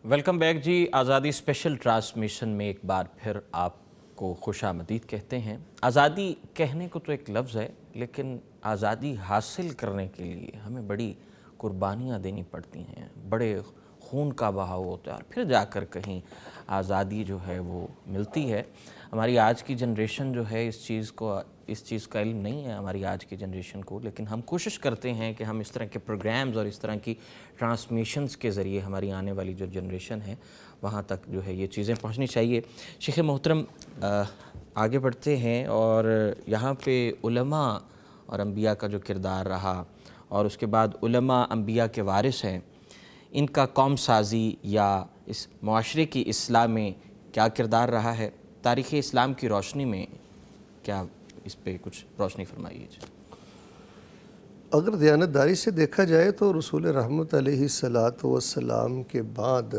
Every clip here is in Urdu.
ویلکم بیک جی. آزادی اسپیشل ٹرانسمیشن میں ایک بار پھر آپ کو خوش آمدید کہتے ہیں. آزادی کہنے کو تو ایک لفظ ہے، لیکن آزادی حاصل کرنے کے لیے ہمیں بڑی قربانیاں دینی پڑتی ہیں، بڑے خون کا بہاؤ ہوتا ہے، اور پھر جا کر کہیں آزادی جو ہے وہ ملتی ہے. ہماری آج کی جنریشن جو ہے اس چیز کا علم نہیں ہے ہماری آج کی جنریشن کو، لیکن ہم کوشش کرتے ہیں کہ ہم اس طرح کے پروگرامز اور اس طرح کی ٹرانسمیشنز کے ذریعے ہماری آنے والی جو جنریشن ہے وہاں تک جو ہے یہ چیزیں پہنچنی چاہیے. شیخ محترم، آگے بڑھتے ہیں، اور یہاں پہ علماء اور انبیاء کا جو کردار رہا، اور اس کے بعد علماء انبیاء کے وارث ہیں، ان کا قوم سازی یا اس معاشرے کی اصلاح میں کیا کردار رہا ہے؟ تاریخ اسلام کی روشنی میں کیا اس پہ کچھ روشنی فرمائیے. اگر دیانتداری سے دیکھا جائے تو رسول رحمت علیہ السلام کے بعد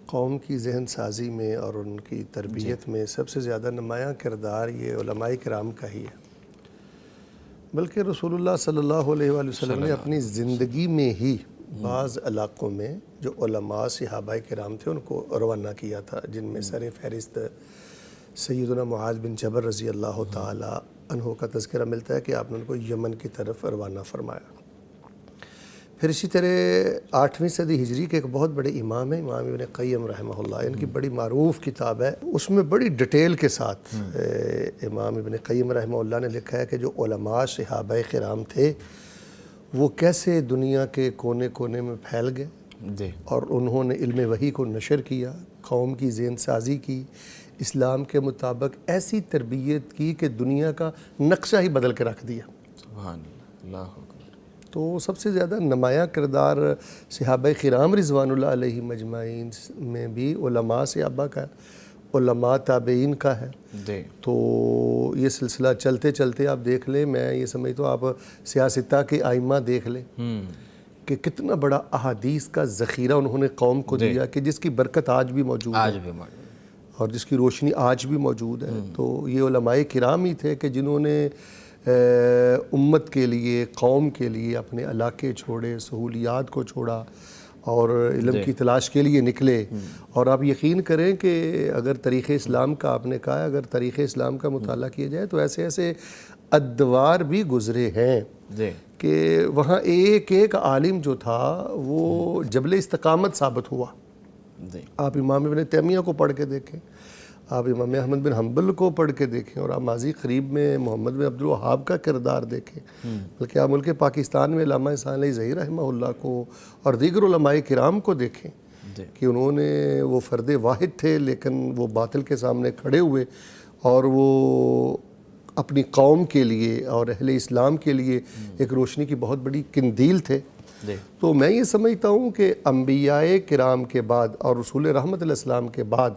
قوم کی ذہن سازی میں اور ان کی تربیت میں سب سے زیادہ نمایاں کردار یہ علماء کرام کا ہی ہے. بلکہ رسول اللہ صلی اللہ علیہ وآلہ وسلم نے اپنی زندگی میں ہی بعض علاقوں میں جو علماء صحابہ کرام تھے ان کو روانہ کیا تھا، جن میں سر فہرست سیدنا معاذ بن جبل رضی اللہ تعالی عنہ کا تذکرہ ملتا ہے کہ آپ نے ان کو یمن کی طرف روانہ فرمایا. پھر اسی طرح 8ویں صدی ہجری کے ایک بہت بڑے امام ہیں، امام ابن قیم رحمہ اللہ. ان کی بڑی معروف کتاب ہے، اس میں بڑی ڈیٹیل کے ساتھ امام ابن قیم رحمہ اللہ نے لکھا ہے کہ جو علماء صحابہ کرام تھے وہ کیسے دنیا کے کونے کونے میں پھیل گئے، اور انہوں نے علم وحی کو نشر کیا، قوم کی ذہن سازی کی، اسلام کے مطابق ایسی تربیت کی کہ دنیا کا نقشہ ہی بدل کے رکھ دیا. سبحان اللہ. تو سب سے زیادہ نمایاں کردار صحابہ کرام رضوان اللہ علیہ مجمعین میں بھی علماء صحابہ کا، علماء تابعین کا ہے. تو یہ سلسلہ چلتے چلتے آپ دیکھ لیں، میں یہ سمجھتا ہوں آپ سیاستہ کے ائمہ دیکھ لیں کہ کتنا بڑا احادیث کا ذخیرہ انہوں نے قوم کو دیا کہ جس کی برکت آج بھی موجود ہے اور جس کی روشنی آج بھی موجود ہے. تو یہ علماء کرام ہی تھے کہ جنہوں نے امت کے لیے، قوم کے لیے اپنے علاقے چھوڑے، سہولیات کو چھوڑا اور علم کی تلاش کے لیے نکلے. اور آپ یقین کریں کہ اگر تاریخ اسلام کا آپ نے کہا، اگر تاریخ اسلام کا مطالعہ کیا جائے تو ایسے ایسے ادوار بھی گزرے ہیں کہ وہاں ایک ایک عالم جو تھا وہ جبل استقامت ثابت ہوا. آپ امام ابن تیمیہ کو پڑھ کے دیکھیں، آپ امام احمد بن حنبل کو پڑھ کے دیکھیں، اور آپ ماضی قریب میں محمد بن عبد الوہاب کا کردار دیکھیں، بلکہ آپ ملک پاکستان میں علامہ احسان علی ظہیر رحمہ اللہ کو اور دیگر علماء کرام کو دیکھیں کہ انہوں نے وہ فرد واحد تھے لیکن وہ باطل کے سامنے کھڑے ہوئے اور وہ اپنی قوم کے لیے اور اہل اسلام کے لیے ایک روشنی کی بہت بڑی قندیل تھے. تو میں یہ سمجھتا ہوں کہ انبیاء کرام کے بعد اور رسول رحمت علیہ السلام کے بعد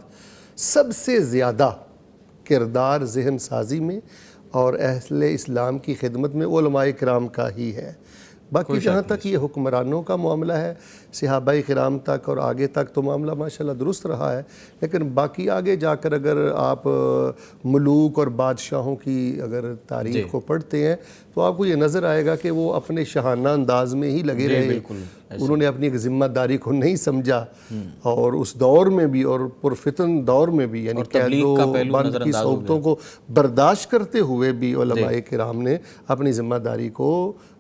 سب سے زیادہ کردار ذہن سازی میں اور اہل اسلام کی خدمت میں علماء کرام کا ہی ہے. باقی جہاں تک یہ حکمرانوں کا معاملہ ہے، صحابہ کرام تک اور آگے تک تو معاملہ ماشاءاللہ درست رہا ہے، لیکن باقی آگے جا کر اگر آپ ملوک اور بادشاہوں کی اگر تاریخ کو پڑھتے ہیں تو آپ کو یہ نظر آئے گا کہ وہ اپنے شاہانہ انداز میں ہی لگے رہے. انہوں نے اپنی ایک ذمہ داری کو نہیں سمجھا، اور اس دور میں بھی اور پرفتن دور میں بھی، یعنی قید و بند کی صحبتوں کو برداشت کرتے ہوئے بھی علماء کرام نے اپنی ذمہ داری کو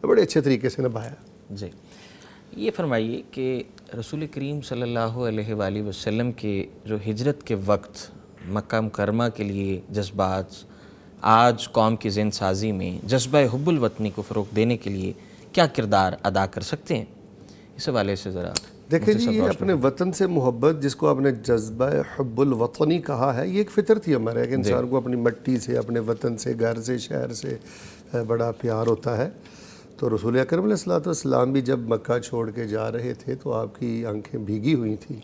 بڑے اچھے طریقے سے نبھایا. یہ فرمائیے کہ رسول کریم صلی اللہ علیہ وآلہ وسلم کے جو ہجرت کے وقت مکہ مکرمہ کے لیے جذبات آج قوم کی ذہن سازی میں جذبہ حب الوطنی کو فروغ دینے کے لیے کیا کردار ادا کر سکتے ہیں؟ اس حوالے سے ذرا دیکھیں جی، یہ اپنے وطن سے محبت جس کو آپ نے جذبہ حب الوطنی کہا ہے، یہ ایک فطرت ہی ہمارا ہے کہ انسان کو اپنی مٹی سے، اپنے وطن سے، گھر سے، شہر سے بڑا پیار ہوتا ہے. تو رسول اکرم علیہ السلام بھی جب مکہ چھوڑ کے جا رہے تھے تو آپ کی آنکھیں بھیگی ہوئی تھیں.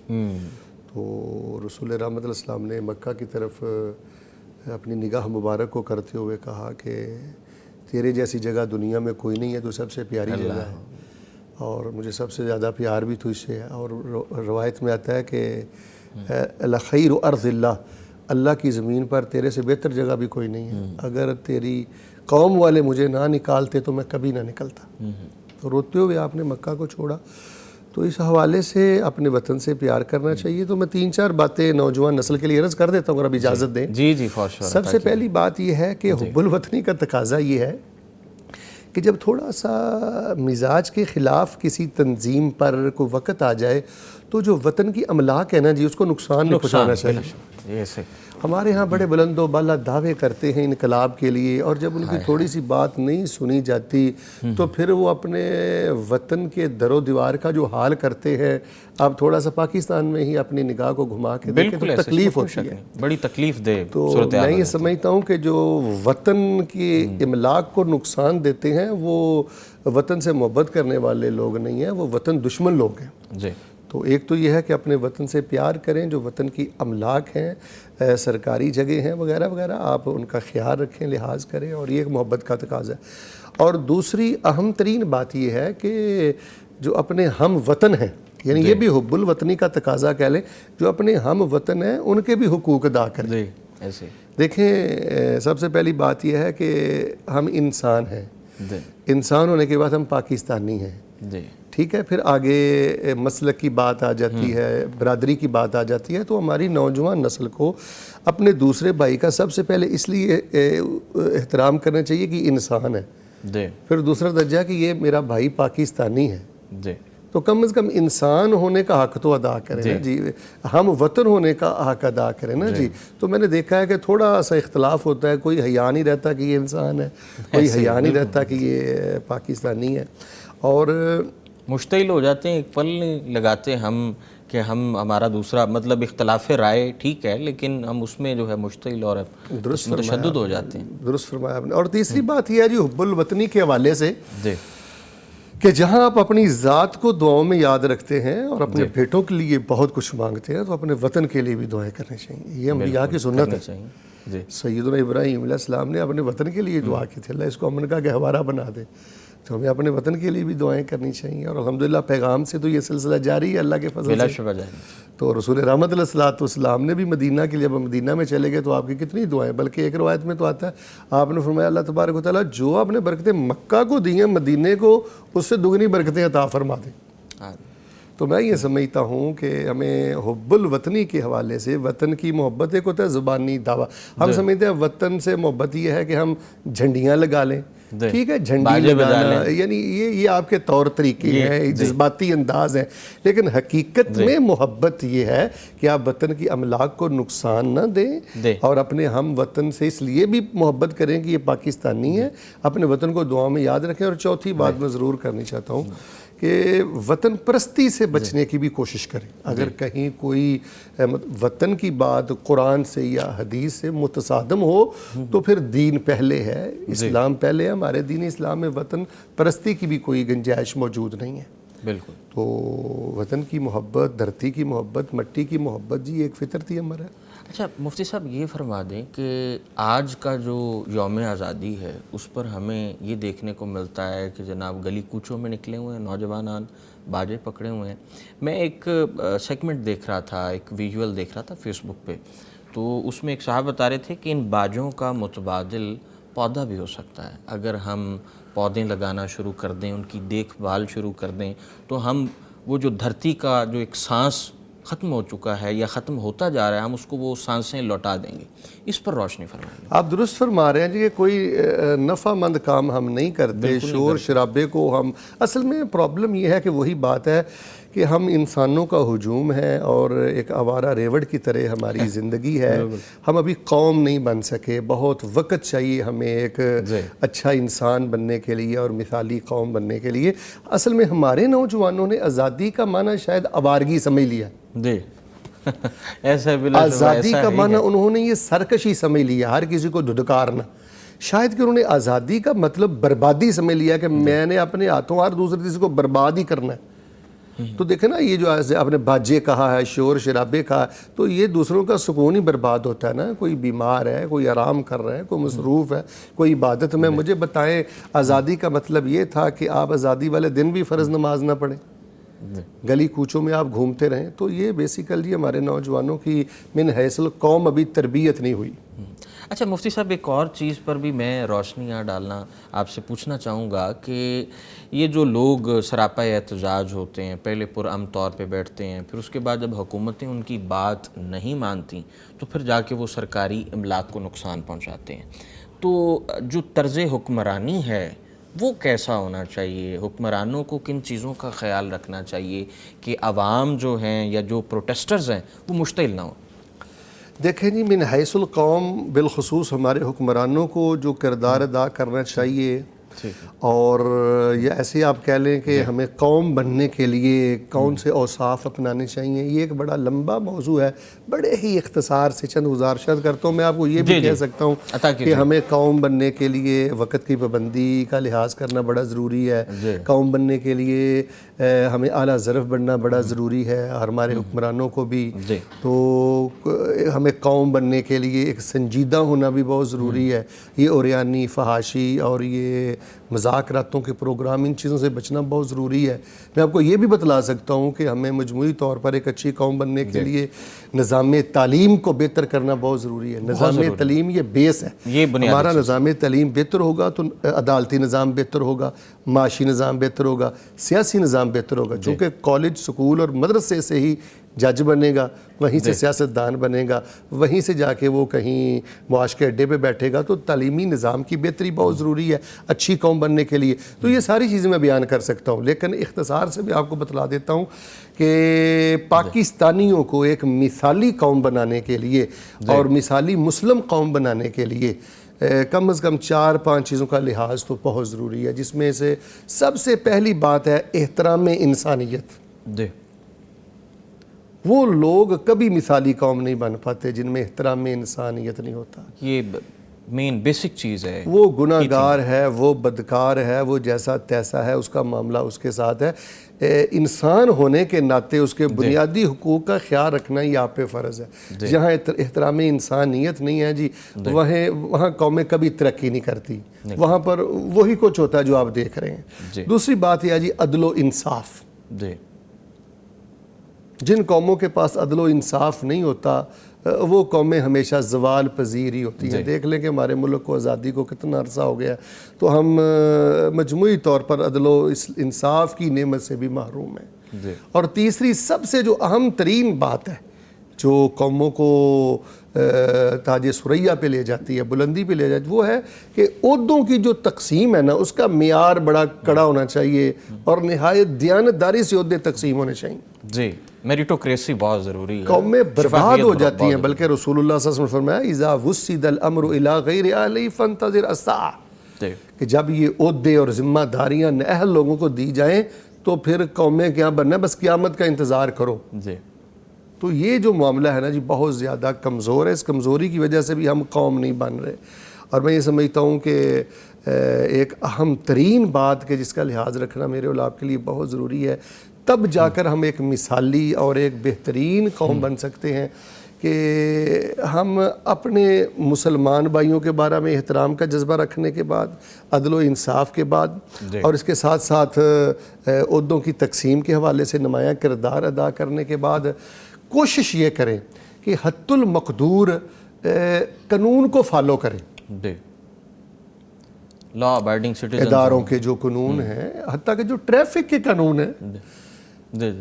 تو رسول رحمت علیہ السلام نے مکہ کی طرف اپنی نگاہ مبارک کو کرتے ہوئے کہا کہ تیرے جیسی جگہ دنیا میں کوئی نہیں ہے، تو سب سے پیاری جگہ ہے اور مجھے سب سے زیادہ پیار بھی تجھ سے ہے. اور روایت میں آتا ہے کہ الخیر ارض اللہ کی زمین پر تیرے سے بہتر جگہ بھی کوئی نہیں ہے. اگر تیری قوم والے مجھے نہ نکالتے تو میں کبھی نہ نکلتا. تو روتے ہوئے آپ نے مکہ کو چھوڑا. تو اس حوالے سے اپنے وطن سے پیار کرنا چاہیے. تو میں 3-4 باتیں نوجوان نسل کے لیے عرض کر دیتا ہوں اگر اب اجازت دیں. جی سب سے پہلی بات یہ ہے کہ حب الوطنی کا تقاضا یہ ہے کہ جب تھوڑا سا مزاج کے خلاف کسی تنظیم پر کوئی وقت آ جائے تو جو وطن کی املاک ہے نا جی، اس کو نقصان نہیں پہنچانا چاہیے. ہمارے ہاں بڑے بلند و بالا دعوے کرتے ہیں انقلاب کے لیے، اور جب ان کی تھوڑی سی بات نہیں سنی جاتی تو پھر وہ اپنے وطن کے در و دیوار کا جو حال کرتے ہیں. آپ تھوڑا سا پاکستان میں ہی اپنی نگاہ کو گھما کے دیکھیں تو تکلیف ہوتی ہے، بڑی تکلیف دہ. تو میں یہ سمجھتا ہوں کہ جو وطن کی املاک کو نقصان دیتے ہیں وہ وطن سے محبت کرنے والے لوگ نہیں ہیں، وہ وطن دشمن لوگ ہیں. تو ایک تو یہ ہے کہ اپنے وطن سے پیار کریں. جو وطن کی املاک ہیں، سرکاری جگہ ہیں وغیرہ وغیرہ، آپ ان کا خیال رکھیں، لحاظ کریں، اور یہ ایک محبت کا تقاضا ہے. اور دوسری اہم ترین بات یہ ہے کہ جو اپنے ہم وطن ہیں، یعنی یہ بھی حب الوطنی کا تقاضا کہہ لیں، جو اپنے ہم وطن ہیں ان کے بھی حقوق ادا کریں. دیکھیں، سب سے پہلی بات یہ ہے کہ ہم انسان ہیں. انسان ہونے کے بعد ہم پاکستانی ہیں. ٹھیک ہے، پھر آگے مسلک کی بات آ جاتی ہے، برادری کی بات آ جاتی ہے. تو ہماری نوجوان نسل کو اپنے دوسرے بھائی کا سب سے پہلے اس لیے احترام کرنا چاہیے کہ انسان ہے. پھر دوسرا درجہ کہ یہ میرا بھائی پاکستانی ہے، تو کم از کم انسان ہونے کا حق تو ادا کریں نا جی، ہم وطن ہونے کا حق ادا کریں نا جی. تو میں نے دیکھا ہے کہ تھوڑا سا اختلاف ہوتا ہے، کوئی حیا نہیں رہتا کہ یہ انسان ہے، کوئی حیا نہیں رہتا کہ یہ پاکستانی ہے، اور مشتعل ہو جاتے ہیں. ایک پل نہیں لگاتے ہم کہ ہمارا دوسرا مطلب اختلاف رائے ٹھیک ہے، لیکن ہم اس میں جو ہے مشتعل اور متشدد ہو جاتے ہیں. درست فرمایا آپ نے. اور تیسری بات یہ ہے جی حب الوطنی کے حوالے سے کہ جہاں آپ اپنی ذات کو دعاؤں میں یاد رکھتے ہیں اور اپنے بیٹوں کے لیے بہت کچھ مانگتے ہیں، تو اپنے وطن کے لیے بھی دعائیں کرنی چاہیے. یہ انبیاء کی سنت ہے. سیدنا ابراہیم علیہ السلام نے اپنے وطن کے لیے دعا کی تھی، اللہ اس کو امن کا گہوارہ بنا دے. تو ہمیں اپنے وطن کے لیے بھی دعائیں کرنی چاہیے. اور الحمدللہ پیغام سے تو یہ سلسلہ جاری ہے اللہ کے فضل سے. تو رسول رحمت علیہ السلام نے بھی مدینہ کے لیے، اب مدینہ میں چلے گئے تو آپ کی کتنی دعائیں، بلکہ ایک روایت میں تو آتا ہے آپ نے فرمایا اللہ تبارک و تعالیٰ جو آپ نے برکتیں مکہ کو دی ہیں مدینے کو اس سے دگنی برکتیں عطا فرما دیں. تو میں یہ سمجھتا ہوں کہ ہمیں حب الوطنی کے حوالے سے وطن کی محبت ایک ہوتا ہے زبانی دعویٰ. ہم سمجھتے ہیں وطن سے محبت یہ ہے کہ ہم جھنڈیاں لگا لیں، ٹھیک ہے، جھنڈی لگانا، یعنی یہ آپ کے طور طریقے ہیں، جذباتی انداز ہیں. لیکن حقیقت میں محبت یہ ہے کہ آپ وطن کی املاک کو نقصان نہ دیں اور اپنے ہم وطن سے اس لیے بھی محبت کریں کہ یہ پاکستانی ہے، اپنے وطن کو دعاؤں میں یاد رکھیں. اور چوتھی بات میں ضرور کرنی چاہتا ہوں کہ وطن پرستی سے بچنے کی بھی کوشش کریں. اگر کہیں کوئی وطن کی بات قرآن سے یا حدیث سے متصادم ہو تو پھر دین پہلے ہے، اسلام پہلے ہے. ہمارے دین اسلام میں وطن پرستی کی بھی کوئی گنجائش موجود نہیں ہے. بالکل. تو وطن کی محبت، دھرتی کی محبت، مٹی کی محبت جی ایک فطرتی امر ہے. اچھا مفتی صاحب یہ فرما دیں کہ آج کا جو یوم آزادی ہے اس پر ہمیں یہ دیکھنے کو ملتا ہے کہ جناب گلی کوچوں میں نکلے ہوئے ہیں نوجوانان، باجے پکڑے ہوئے ہیں. میں ایک سیگمنٹ دیکھ رہا تھا، ایک ویژول دیکھ رہا تھا فیس بک پہ، تو اس میں ایک صاحب بتا رہے تھے کہ ان باجوں کا متبادل پودا بھی ہو سکتا ہے. اگر ہم پودے لگانا شروع کر دیں، ان کی دیکھ بھال شروع کر دیں، تو ہم وہ جو دھرتی کا جو ایک سانس ختم ہو چکا ہے یا ختم ہوتا جا رہا ہے، ہم اس کو وہ سانسیں لوٹا دیں گے. اس پر روشنی فرمائیں. آپ درست فرما رہے ہیں جی کہ کوئی نفع مند کام ہم نہیں کرتے، شور شرابے کو ہم، اصل میں پرابلم یہ ہے کہ وہی بات ہے کہ ہم انسانوں کا ہجوم ہے اور ایک آوارہ ریوڑ کی طرح ہماری زندگی ہے. ہم ابھی قوم نہیں بن سکے، بہت وقت چاہیے ہمیں ایک اچھا انسان بننے کے لیے اور مثالی قوم بننے کے لیے. اصل میں ہمارے نوجوانوں نے آزادی کا معنی شاید آوارگی سمجھ لیا. آزادی کا معنی انہوں نے یہ سرکشی سمجھ لیا، ہر کسی کو دھدکارنا. شاید کہ انہوں نے آزادی کا مطلب بربادی سمجھ لیا کہ میں نے اپنے ہاتھوں ہر دوسرے کسی کو برباد ہی کرنا ہے. تو دیکھیں نا یہ جو آپ نے باجے کہا ہے، شور شرابے کہا ہے، تو یہ دوسروں کا سکون ہی برباد ہوتا ہے نا. کوئی بیمار ہے، کوئی آرام کر رہا ہے، کوئی مصروف ہے، کوئی عبادت میں. مجھے بتائیں آزادی کا مطلب یہ تھا کہ آپ آزادی والے دن بھی فرض نماز نہ پڑھیں، گلی کوچوں میں آپ گھومتے رہیں. تو یہ بیسیکلی ہمارے نوجوانوں کی من حیث القوم ابھی تربیت نہیں ہوئی. اچھا مفتی صاحب، ایک اور چیز پر بھی میں روشنی ڈالنا آپ سے پوچھنا چاہوں گا کہ یہ جو لوگ سراپا احتجاج ہوتے ہیں، پہلے پرامن طور پہ بیٹھتے ہیں، پھر اس کے بعد جب حکومتیں ان کی بات نہیں مانتی تو پھر جا کے وہ سرکاری املاک کو نقصان پہنچاتے ہیں. تو جو طرز حکمرانی ہے وہ کیسا ہونا چاہیے؟ حکمرانوں کو کن چیزوں کا خیال رکھنا چاہیے کہ عوام جو ہیں یا جو پروٹیسٹرز ہیں وہ مشتعل نہ ہوں؟ دیکھیں جی، من حیث القوم بالخصوص ہمارے حکمرانوں کو جو کردار ادا کرنا چاہیے، اور یہ ایسے آپ کہہ لیں کہ ہمیں قوم بننے کے لیے کون سے اوصاف اپنانے چاہیے، یہ ایک بڑا لمبا موضوع ہے. بڑے ہی اختصار سے چند گزارشات کرتا ہوں. میں آپ کو یہ بھی کہہ سکتا ہوں کہ ہمیں قوم بننے کے لیے وقت کی پابندی کا لحاظ کرنا بڑا ضروری ہے. قوم بننے کے لیے ہمیں اعلیٰ ظرف بننا بڑا ضروری ہے، ہمارے حکمرانوں کو بھی. تو ہمیں قوم بننے کے لیے ایک سنجیدہ ہونا بھی بہت ضروری ہے. یہ اوریانی، فحاشی اور یہ مذاکراتوں کے پروگرام، ان چیزوں سے بچنا بہت ضروری ہے. میں آپ کو یہ بھی بتلا سکتا ہوں کہ ہمیں مجموعی طور پر ایک اچھی قوم بننے کے لیے نظام تعلیم کو بہتر کرنا بہت ضروری ہے. نظام تعلیم یہ بیس ہے. ہمارا نظام تعلیم بہتر ہوگا تو عدالتی نظام بہتر ہوگا، معاشی نظام بہتر ہوگا، سیاسی نظام بہتر ہوگا. چونکہ کالج، سکول اور مدرسے سے ہی جج بنے گا، وہیں سے سیاستدان بنے گا، وہیں سے جا کے وہ کہیں معاش کے اڈے پہ بیٹھے گا. تو تعلیمی نظام کی بہتری بہت ضروری ہے اچھی قوم بننے کے لیے. تو یہ ساری چیزیں میں بیان کر سکتا ہوں، لیکن اختصار سے بھی آپ کو بتلا دیتا ہوں کہ پاکستانیوں کو ایک مثالی قوم بنانے کے لیے اور مثالی مسلم قوم بنانے کے لیے کم از کم 4-5 چیزوں کا لحاظ تو بہت ضروری ہے، جس میں سے سب سے پہلی بات ہے احترام انسانیت. وہ لوگ کبھی مثالی قوم نہیں بن پاتے جن میں احترام انسانیت نہیں ہوتا. یہ مین بیسک چیز ہے. وہ گناہ گار ہے، وہ بدکار ہے، وہ جیسا تیسا ہے، اس کا معاملہ اس کے ساتھ ہے. انسان ہونے کے ناطے اس کے بنیادی حقوق کا خیال رکھنا ہی آپ پہ فرض ہے. جہاں احترام انسانیت نہیں ہے جی، وہاں قومیں کبھی ترقی نہیں کرتی. وہاں پر وہی کچھ ہوتا ہے جو آپ دیکھ رہے ہیں. دوسری بات یہ ہے جی عدل و انصاف. جن قوموں کے پاس عدل و انصاف نہیں ہوتا وہ قومیں ہمیشہ زوال پذیر ہی ہوتی ہیں. دیکھ لیں کہ ہمارے ملک کو آزادی کو کتنا عرصہ ہو گیا، تو ہم مجموعی طور پر عدل و انصاف کی نعمت سے بھی محروم ہیں. اور تیسری سب سے جو اہم ترین بات ہے جو قوموں کو تاج ثریا پہ لے جاتی ہے، بلندی پہ لے جاتی ہے، وہ ہے کہ عہدوں کی جو تقسیم ہے نا، اس کا معیار بڑا کڑا ہونا چاہیے اور نہایت دیانتداری سے عہدے تقسیم ہونے چاہیے. جی، میریٹوکریسی بہت ضروری ہے. قومیں برباد ہو جاتی ہیں، بلکہ رسول اللہ صلی اللہ علیہ وسلم نے فرمایا اذا وسد الامر الى غیر اہلہ فانتظر الساعہ، کہ جب یہ عہدے اور ذمہ داریاں اہل لوگوں کو دی جائیں تو پھر قومیں کیا بننا، بس قیامت کا انتظار کرو. تو یہ جو معاملہ ہے نا جی بہت زیادہ کمزور ہے. اس کمزوری کی وجہ سے بھی ہم قوم نہیں بن رہے. اور میں یہ سمجھتا ہوں کہ ایک اہم ترین بات کہ جس کا لحاظ رکھنا میرے اور آپ کے لیے بہت ضروری ہے، تب جا کر ہم ایک مثالی اور ایک بہترین قوم بن سکتے ہیں کہ ہم اپنے مسلمان بھائیوں کے بارے میں احترام کا جذبہ رکھنے کے بعد، عدل و انصاف کے بعد، اور اس کے ساتھ ساتھ عہدوں کی تقسیم کے حوالے سے نمایاں کردار ادا کرنے کے بعد کوشش یہ کریں کہ حد المقدور قانون کو فالو کریں. لا ابائڈنگ سٹیزن اداروں کے جو قانون ہیں، حتیٰ کہ جو ٹریفک کے قانون ہیں،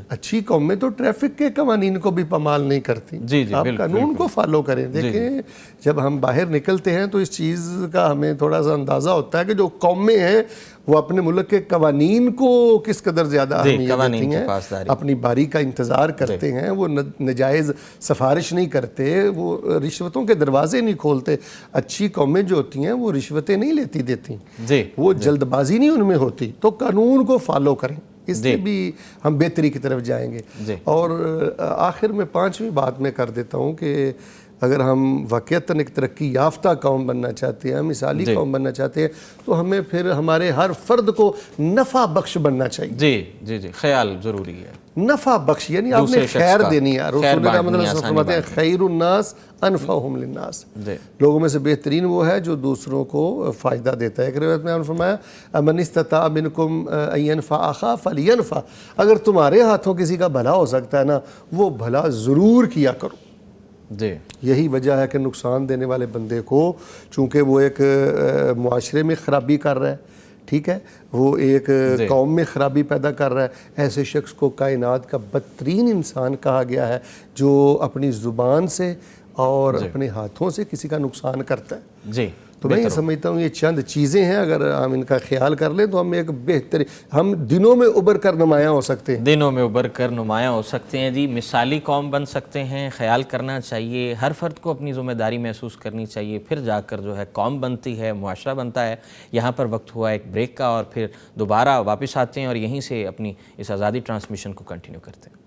اچھی قومیں تو ٹریفک کے قوانین کو بھی پامال نہیں کرتی. آپ قانون کو فالو کریں. دیکھیں جب ہم باہر نکلتے ہیں تو اس چیز کا ہمیں تھوڑا سا اندازہ ہوتا ہے کہ جو قومیں ہیں وہ اپنے ملک کے قوانین کو کس قدر زیادہ اہمیت دیتی ہیں، اپنی باری کا انتظار کرتے ہیں، وہ نجائز سفارش نہیں کرتے، وہ رشوتوں کے دروازے نہیں کھولتے. اچھی قومیں جو ہوتی ہیں وہ رشوتیں نہیں دیتی، وہ جلد بازی نہیں ان میں ہوتی. تو قانون کو فالو کریں، اس سے بھی ہم بہتری کی طرف جائیں گے. اور آخر میں 5ویں بات میں کر دیتا ہوں کہ اگر ہم واقعتاً ایک ترقی یافتہ قوم بننا چاہتے ہیں، مثالی قوم بننا چاہتے ہیں، تو ہمیں پھر ہمارے ہر فرد کو نفع بخش بننا چاہیے۔ جی خیال ضروری ہے، نفع بخش یعنی آپ نے خیر دینی ہے۔ رسول اللہ صلی اللہ علیہ وسلم فرماتے ہیں خیر الناس انفعہم للناس، لوگوں میں سے بہترین وہ ہے جو دوسروں کو فائدہ دیتا ہے۔ ایک روایت میں آپ نے فرمایا من استطاع منکم ان ینفع اخاہ فلینفع، اگر تمہارے ہاتھوں کسی کا بھلا ہو سکتا ہے نا، وہ بھلا ضرور کیا کرو۔ یہی وجہ ہے کہ نقصان دینے والے بندے کو، چونکہ وہ ایک معاشرے میں خرابی کر رہا ہے، ٹھیک ہے، وہ ایک قوم میں خرابی پیدا کر رہا ہے، ایسے شخص کو کائنات کا بدترین انسان کہا گیا ہے جو اپنی زبان سے اور اپنے ہاتھوں سے کسی کا نقصان کرتا ہے۔ تو میں یہ سمجھتا ہوں یہ چند چیزیں ہیں، اگر ہم ان کا خیال کر لیں تو ہم ایک ہم دنوں میں ابھر کر نمایاں ہو سکتے ہیں، جی مثالی قوم بن سکتے ہیں۔ خیال کرنا چاہیے، ہر فرد کو اپنی ذمہ داری محسوس کرنی چاہیے، پھر جا کر جو ہے قوم بنتی ہے، معاشرہ بنتا ہے۔ یہاں پر وقت ہوا ایک بریک کا، اور پھر دوبارہ واپس آتے ہیں اور یہیں سے اپنی اس آزادی ٹرانسمیشن کو کنٹینیو کرتے ہیں۔